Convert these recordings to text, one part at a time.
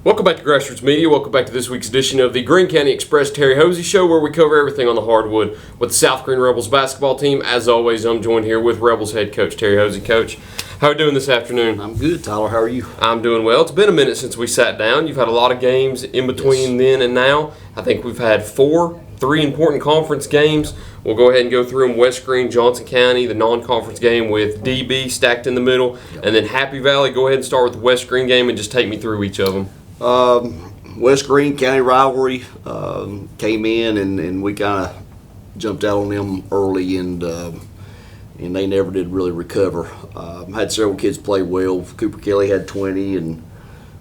Welcome back to Grassroots Media. Welcome back to this week's edition of the Greene County Express Terry Hoese Show, where we cover everything on the hardwood with the South Greene Rebels basketball team. As always, I'm joined here with Rebels head coach Terry Hoese. Coach, how are you doing this afternoon? I'm good, Tyler. How are you? I'm doing well. It's been a minute since we sat down. You've had a lot of games in between then and now. I think we've had three important conference games. We'll go ahead and go through them. West Greene, Johnson County, the non-conference game with DB stacked in the middle. And then Happy Valley. Go ahead and start with the West Greene game and just take me through each of them. West Greene County rivalry came in and we kind of jumped out on them early and they never did really recover. Had several kids play well. Cooper Kelly had 20 and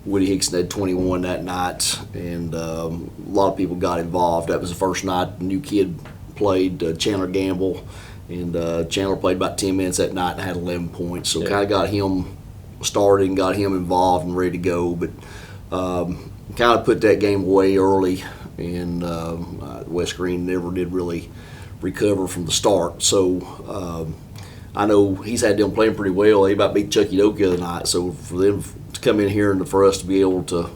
Woody Hickson had 21 that night, and a lot of people got involved. That was the first night the new kid played, Chandler Gamble, and Chandler played about 10 minutes that night and had 11 points. So kind of got him started and got him involved and ready to go, but kind of put that game away early, and West Greene never did really recover from the start. So I know he's had them playing pretty well. They about beat Chucky Doak the other night. So for them to come in here and for us to be able to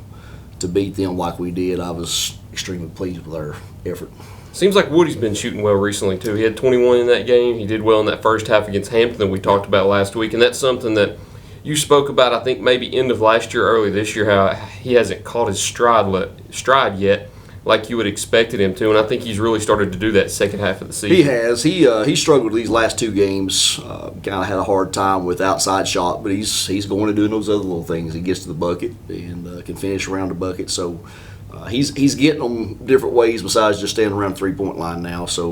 beat them like we did, I was extremely pleased with our effort. Seems like Woody's been shooting well recently too. He had 21 in that game. He did well in that first half against Hampton that we talked about last week, and that's something that you spoke about, I think, maybe end of last year, early this year, how he hasn't caught his stride yet like you would expected him to, and I think he's really started to do that second half of the season. He has. He struggled these last two games, kind of had a hard time with outside shot, but he's going to do those other little things. He gets to the bucket and can finish around the bucket, so he's getting them different ways besides just standing around the three-point line now, so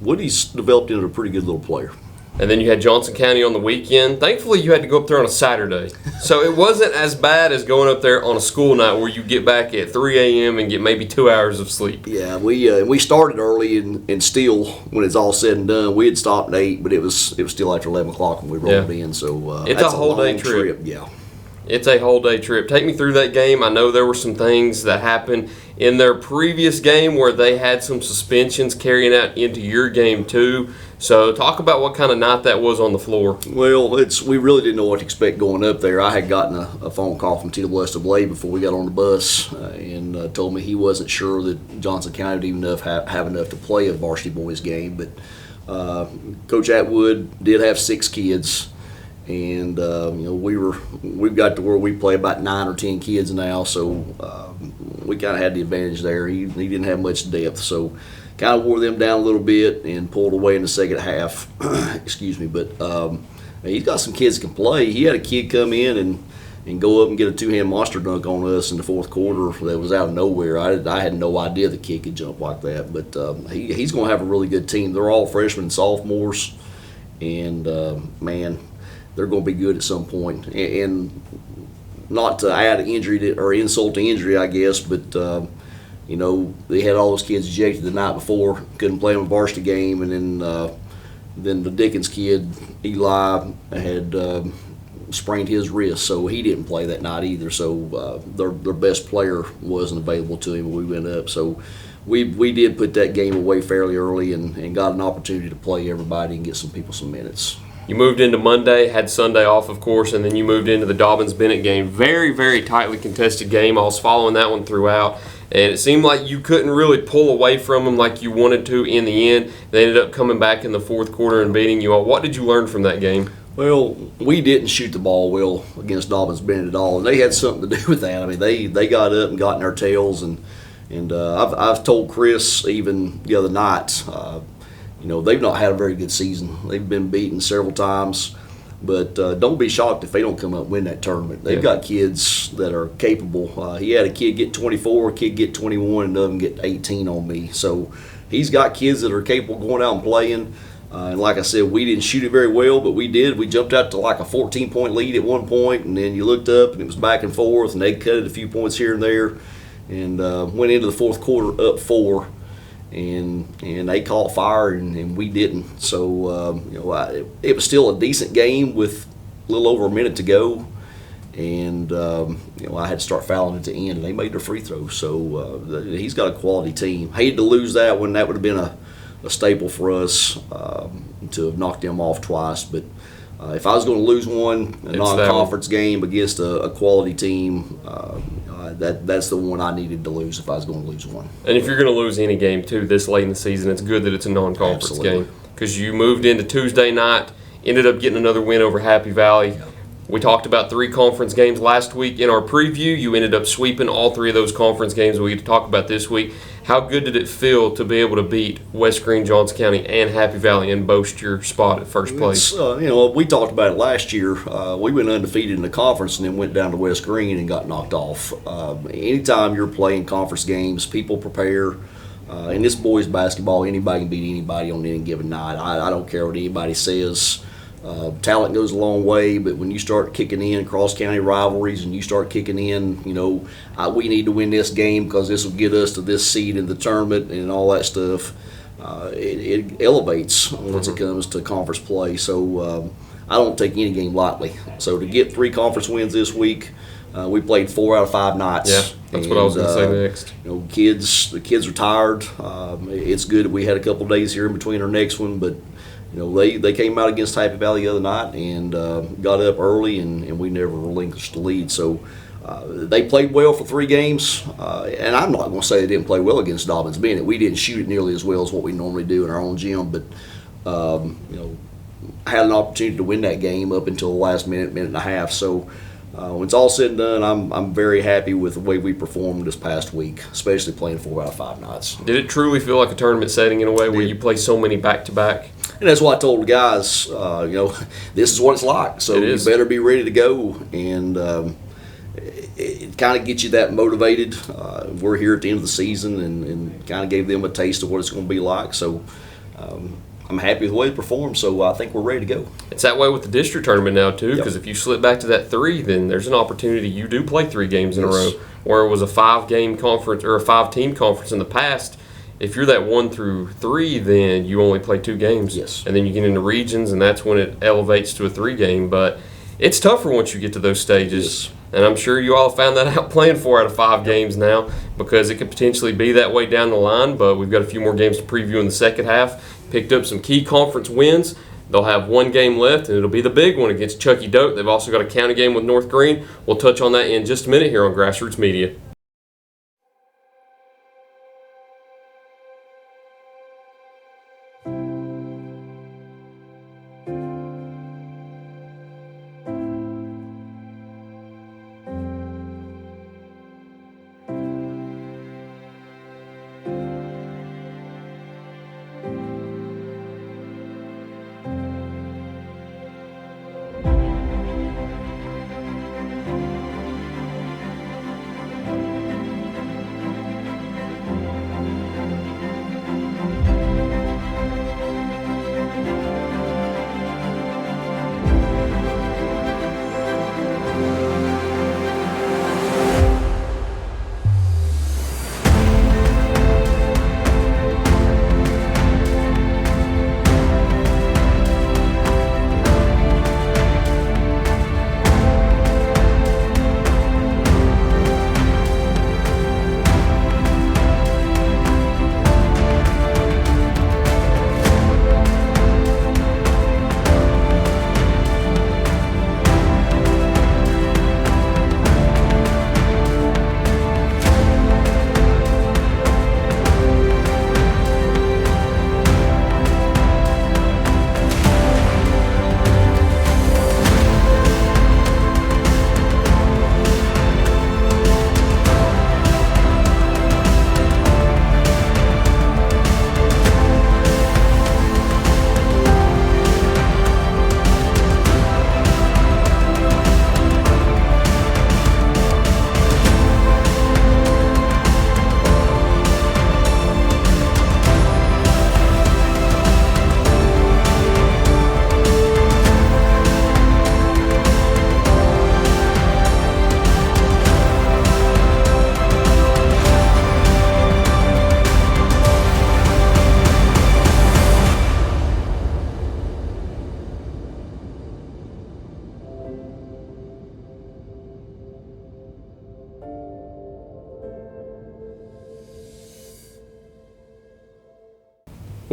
Woody's developed into a pretty good little player. And then you had Johnson County on the weekend. Thankfully, you had to go up there on a Saturday. So it wasn't as bad as going up there on a school night where you get back at 3 a.m. and get maybe 2 hours of sleep. Yeah, we started early and still, when it's all said and done, we had stopped at 8, but it was still after 11 o'clock when we rolled in. So it's that's a whole day long trip. Yeah. It's a whole day trip. Take me through that game. I know there were some things that happened in their previous game where they had some suspensions carrying out into your game too. So talk about what kind of night that was on the floor. Well, we really didn't know what to expect going up there. I had gotten a phone call from TWSAA before we got on the bus and told me he wasn't sure that Johnson County would even have enough to play a varsity boys game. But Coach Atwood did have 6 kids. And we've got to where we play about 9 or 10 kids now, so we kind of had the advantage there. He didn't have much depth, so kind of wore them down a little bit and pulled away in the second half. Excuse me, but he's got some kids that can play. He had a kid come in and go up and get a 2-hand monster dunk on us in the fourth quarter that was out of nowhere. I had no idea the kid could jump like that, but he's going to have a really good team. They're all freshmen and sophomores, and man, they're going to be good at some point. And not to add injury or insult to injury, I guess, but they had all those kids ejected the night before, couldn't play in a varsity game, and then the Dickens kid, Eli, had sprained his wrist, so he didn't play that night either. So their best player wasn't available to him when we went up. So we did put that game away fairly early and got an opportunity to play everybody and get some people some minutes. You moved into Monday, had Sunday off, of course, and then you moved into the Dobbins-Bennett game. Very, very tightly contested game. I was following that one throughout, and it seemed like you couldn't really pull away from them like you wanted to in the end. They ended up coming back in the fourth quarter and beating you all. What did you learn from that game? Well, we didn't shoot the ball well against Dobbins-Bennett at all, and they had something to do with that. I mean, they got up and got in our tails, and I've told Chris even the other night, they've not had a very good season. They've been beaten several times, but don't be shocked if they don't come up and win that tournament. They've got kids that are capable. He had a kid get 24, a kid get 21, and another one get 18 on me. So he's got kids that are capable of going out and playing. And like I said, we didn't shoot it very well, but we did. We jumped out to like a 14-point lead at one point, and then you looked up, and it was back and forth, and they cut it a few points here and there, and went into the fourth quarter up 4. And they caught fire and we didn't. So it was still a decent game with a little over a minute to go, and I had to start fouling at the end, and they made their free throws. So he's got a quality team. Hated to lose that one. That would have been a staple for us to have knocked them off twice. But if I was going to lose one, a non-conference game against a quality team, that's the one I needed to lose if I was going to lose one. And if you're going to lose any game, too, this late in the season, it's good that it's a non-conference Absolutely. game because you moved into Tuesday night, ended up getting another win over Happy Valley. We talked about 3 conference games last week in our preview. You ended up sweeping all 3 of those conference games we get to talk about this week. How good did it feel to be able to beat West Greene, Johnson County, and Happy Valley and boast your spot at first place? We talked about it last year. We went undefeated in the conference and then went down to West Greene and got knocked off. Anytime you're playing conference games, people prepare. In this boys basketball, anybody can beat anybody on any given night. I don't care what anybody says. Talent goes a long way, but when you start kicking in cross-county rivalries and you start kicking in, we need to win this game because this will get us to this seed in the tournament and all that stuff, it elevates once it comes to conference play. So I don't take any game lightly. So to get 3 conference wins this week, we played 4 out of 5 nights. Yeah, that's what I was going to say next. The kids are tired. It's good that we had a couple days here in between our next one, but they came out against Happy Valley the other night and got up early, and we never relinquished the lead. So they played well for 3 games, and I'm not going to say they didn't play well against Dobbins Bennett. We didn't shoot it nearly as well as what we normally do in our own gym, but had an opportunity to win that game up until the last minute and a half. So when it's all said and done, I'm very happy with the way we performed this past week, especially playing 4 out of 5 nights. Did it truly feel like a tournament setting in a way where you play so many back-to-back? And that's what I told the guys, this is what it's like. So you better be ready to go. And it kind of gets you that motivated. We're here at the end of the season and kind of gave them a taste of what it's going to be like. So I'm happy with the way they performed. So I think we're ready to go. It's that way with the district tournament now, too, because if you slip back to that 3, then there's an opportunity you do play 3 games in a row. Where it was a 5-game conference or a 5-team conference in the past, if you're that 1 through 3, then you only play 2 games. Yes. And then you get into regions, and that's when it elevates to a 3-game. But it's tougher once you get to those stages. Yes. And I'm sure you all found that out playing 4 out of 5 games now because it could potentially be that way down the line. But we've got a few more games to preview in the second half. Picked up some key conference wins. They'll have 1 game left, and it'll be the big one against Chucky Doak. They've also got a county game with North Greene. We'll touch on that in just a minute here on Grassroots Media.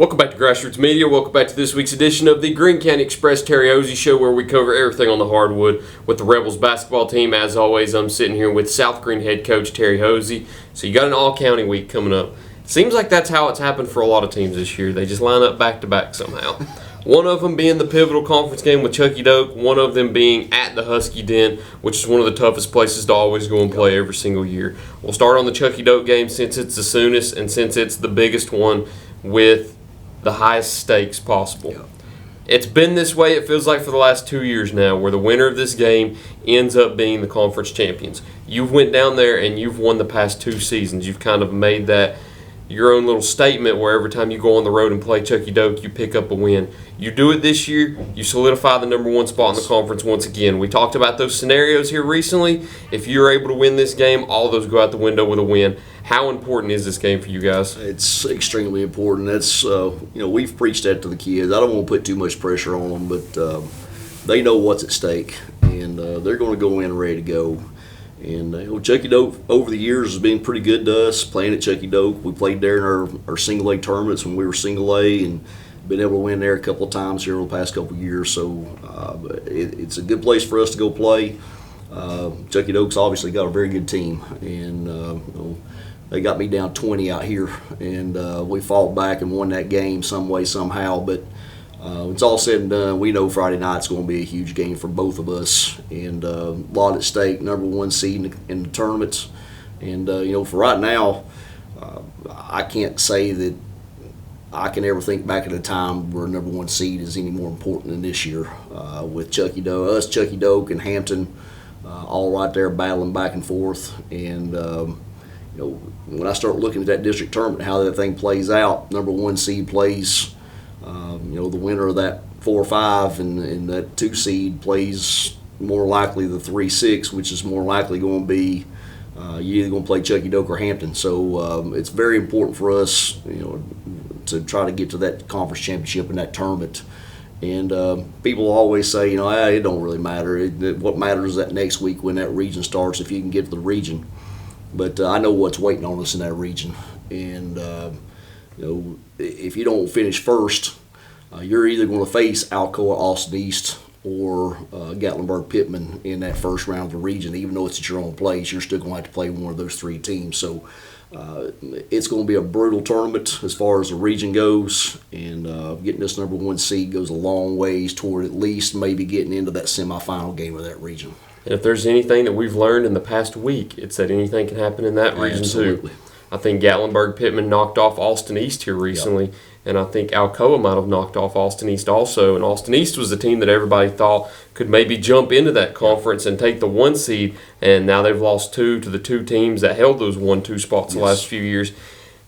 Welcome back to Grassroots Media. Welcome back to this week's edition of the Greene County Express Terry Hoese Show, where we cover everything on the hardwood with the Rebels basketball team. As always, I'm sitting here with South Greene head coach Terry Hoese. So you got an all-county week coming up. Seems like that's how it's happened for a lot of teams this year. They just line up back-to-back somehow. One of them being the pivotal conference game with Chucky Doak, one of them being at the Husky Den, which is one of the toughest places to always go and play every single year. We'll start on the Chucky Doak game since it's the soonest and since it's the biggest one with the highest stakes possible. Yeah. It's been this way, it feels like, for the last 2 years now, where the winner of this game ends up being the conference champions. You've went down there and you've won the past 2 seasons. You've kind of made that your own little statement where every time you go on the road and play Chucky Doak, you pick up a win. You do it this year, you solidify the number 1 spot in the conference once again. We talked about those scenarios here recently. If you're able to win this game, all of those go out the window with a win. How important is this game for you guys? It's extremely important. That's we've preached that to the kids. I don't want to put too much pressure on them, but they know what's at stake, and they're going to go in ready to go. And Chucky Doak over the years has been pretty good to us. Playing at Chucky Doak, we played there in our single A tournaments when we were single A, and been able to win there a couple of times here over the past couple of years. So it's a good place for us to go play. Chucky Doak's obviously got a very good team, and they got me down 20 out here, and we fought back and won that game some way, somehow. But it's all said and done, we know Friday night's going to be a huge game for both of us, and a lot at stake. Number 1 seed in the tournaments, and for right now, I can't say that I can ever think back at a time where number 1 seed is any more important than this year. With Chucky Doak, and Hampton, all right there battling back and forth, and when I start looking at that district tournament, how that thing plays out, number 1 seed plays, the winner of that 4 or 5, and that 2 seed plays more likely the 3-6, which is more likely going to be you're either going to play Chucky Doak or Hampton. So it's very important for us, to try to get to that conference championship in that tournament. And people always say, it don't really matter. What matters is that next week when that region starts, if you can get to the region. But I know what's waiting on us in that region, and if you don't finish first, you're either going to face Alcoa, Austin East, or Gatlinburg-Pittman in that first round of the region. Even though it's at your own place, you're still going to have to play one of those 3 teams. So it's going to be a brutal tournament as far as the region goes, and getting this number 1 seed goes a long ways toward at least maybe getting into that semifinal game of that region. And if there's anything that we've learned in the past week, it's that anything can happen in that region too. I think Gatlinburg-Pittman knocked off Austin East here recently, yep. And I think Alcoa might have knocked off Austin East also. And Austin East was the team that everybody thought could maybe jump into that conference and take the 1 seed, and now they've lost 2 to the 2 teams that held those 1-2 spots the last few years.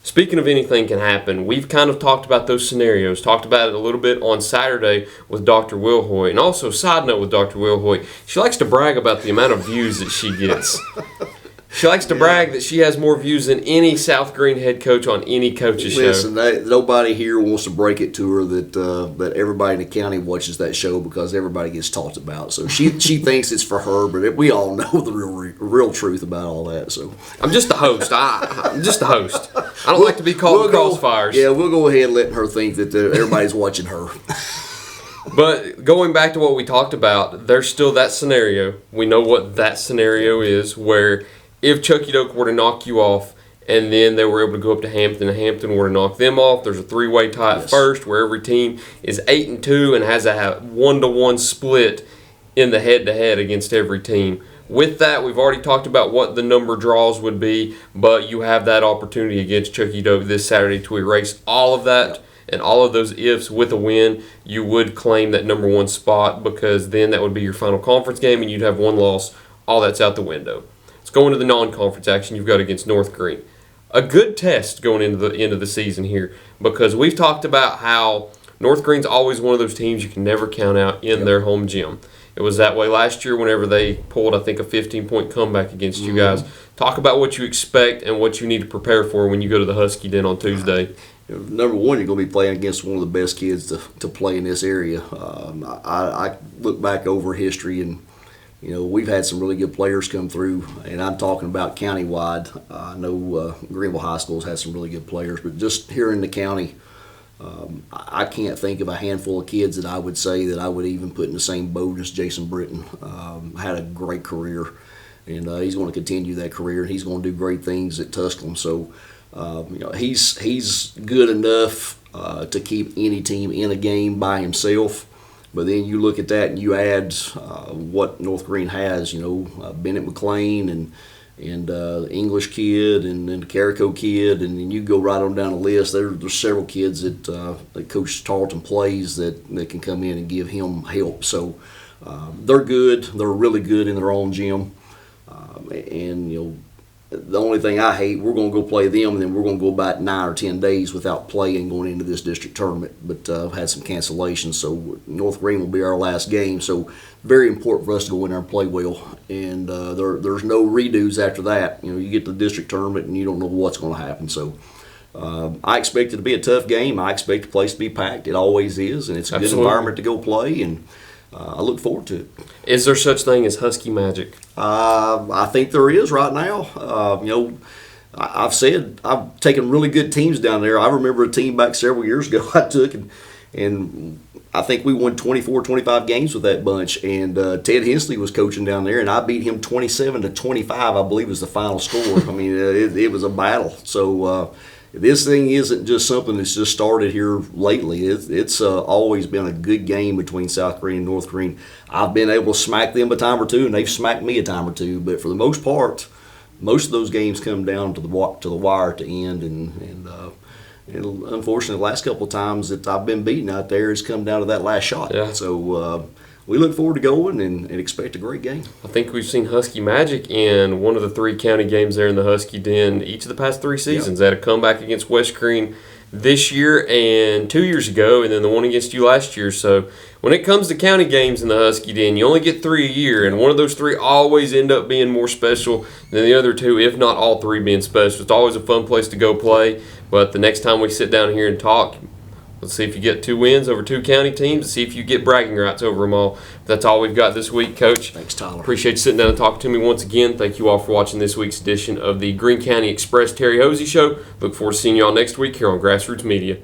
Speaking of anything can happen, we've kind of talked about those scenarios, talked about it a little bit on Saturday with Dr. Wilhoit. And also, side note with Dr. Wilhoit, she likes to brag about the amount of views that she gets. She likes to brag that she has more views than any South Greene head coach on any coach's show. Listen, nobody here wants to break it to her that everybody in the county watches that show because everybody gets talked about. So she thinks it's for her, but we all know the real truth about all that. So I'm just the host. I'm just the host. I don't like to be called crossfires. Yeah, we'll go ahead and let her think that everybody's watching her. But going back to what we talked about, there's still that scenario. We know what that scenario is, where if Chucky Doak were to knock you off and then they were able to go up to Hampton and Hampton were to knock them off, there's a 3-way tie at first where every team is 8-2 and has a 1-to-1 split in the head-to-head against every team. With that, we've already talked about what the number draws would be, but you have that opportunity against Chucky Doak this Saturday to erase all of that and all of those ifs with a win. You would claim that number 1 spot, because then that would be your final conference game and you'd have 1 loss. All that's out the window. Let's go into the non-conference action you've got against North Greene. A good test going into the end of the season here, because we've talked about how North Greene's always one of those teams you can never count out in their home gym. It was that way last year whenever they pulled, I think, a 15-point comeback against you guys. Talk about what you expect and what you need to prepare for when you go to the Husky Den on Tuesday. Number 1, you're going to be playing against one of the best kids to play in this area. I look back over history, and we've had some really good players come through, and I'm talking about countywide. I know Greenville High School's had some really good players, but just here in the county, I can't think of a handful of kids that I would say that I would even put in the same boat as Jason Britton. Had a great career, and he's going to continue that career. He's going to do great things at Tusculum. So, he's good enough to keep any team in a game by himself. But then you look at that and you add what North Greene has. Bennett McLean and the English kid and then the Carico kid, and then you go right on down the list. There's several kids that Coach Tarleton plays that can come in and give him help. So they're good. They're really good in their own gym. And the only thing I hate, we're going to go play them, and then we're going to go about 9 or 10 days without playing going into this district tournament. But I've had some cancellations, so North Greene will be our last game. So very important for us to go in there and play well. And there's no redos after that. You get to the district tournament, and you don't know what's going to happen. So I expect it to be a tough game. I expect the place to be packed. It always is, and it's a good environment to go play. And I look forward to it. Is there such thing as Husky magic? I think there is right now. I've said I've taken really good teams down there. I remember a team back several years ago I took, and I think we won 24, 25 games with that bunch. And Ted Hensley was coaching down there, and I beat him 27-25, I believe was the final score. I mean, it was a battle. So this thing isn't just something that's just started here lately. It's always been a good game between South Greene and North Greene. I've been able to smack them a time or two, and they've smacked me a time or two. But for the most part, most of those games come down to the wire at the end. And unfortunately, the last couple of times that I've been beaten out there has come down to that last shot. Yeah. So we look forward to going and expect a great game. I think we've seen Husky magic in one of the 3 county games there in the Husky Den each of the past 3 seasons. They had a comeback against West Greene this year and 2 years ago, and then the one against you last year. So when it comes to county games in the Husky Den, you only get 3 a year, and one of those 3 always end up being more special than the other 2, if not all 3 being special. It's always a fun place to go play, but the next time we sit down here and talk, let's see if you get 2 wins over 2 county teams and see if you get bragging rights over them all. That's all we've got this week, Coach. Thanks, Tyler. Appreciate you sitting down and talking to me once again. Thank you all for watching this week's edition of the Greene County Express Terry Hoese Show. Look forward to seeing you all next week here on Grassroots Media.